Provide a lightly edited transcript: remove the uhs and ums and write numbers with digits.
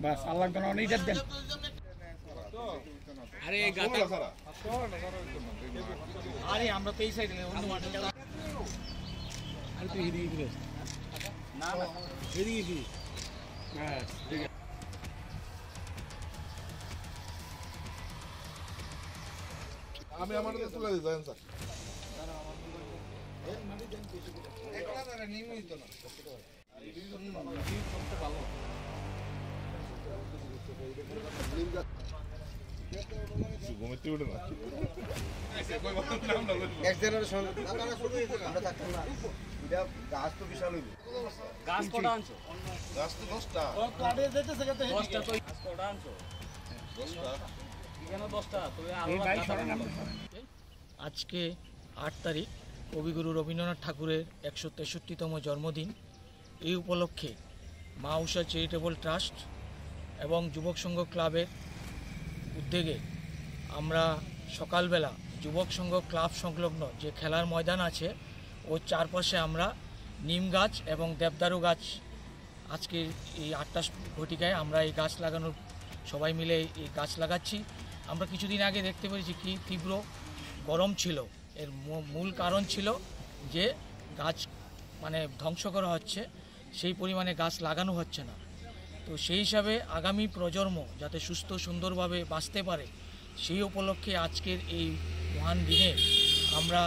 বাস আল্লাহ কোন অনেকটা দেন। আরে আরে আমরা তো এই সাইডে অন্য মাঠে আর তুই এদিকে ঘুরে না না এদিকে কি হ্যাঁ ঠিক আছে। আমি আমাদের তুলে দিই দেন স্যার। ঘুমাইতে উঠে না গাছ তো বিশাল হইব। গাছ কটা আনছো? গাছ তো 10টা। 10টা তো গাছ কটা আনছো? 10টা। কেন 10টা? তুই এই ভাই সরেন আপনি। আজকে 8 তারিখ কবিগুরু রবীন্দ্রনাথ ঠাকুরের 163তম জন্মদিন। এই উপলক্ষে মা উষা চ্যারিটেবল ট্রাস্ট এবং যুবক সংঘ ক্লাবের উদ্যোগে আমরা সকালবেলা যুবক সংঘ ক্লাব সংলগ্ন যে খেলার ময়দান আছে ওর চারপাশে আমরা নিম গাছ এবং দেবদারু গাছ আজকে এই 8টা ঘটিকায় আমরা এই গাছ লাগানোর সবাই মিলে এই গাছ লাগাচ্ছি। আমরা কিছুদিন আগে দেখতে পেরেছি কি তীব্র গরম ছিল, এর মূল কারণ ছিল যে গাছ মানে ধ্বংস করা হচ্ছে, সেই পরিমাণে গাছ লাগানো হচ্ছে না। তো সেই হিসাবে আগামী প্রজন্ম যাতে সুস্থ সুন্দরভাবে বাঁচতে পারে সেই উপলক্ষে আজকের এই মহান দিনে আমরা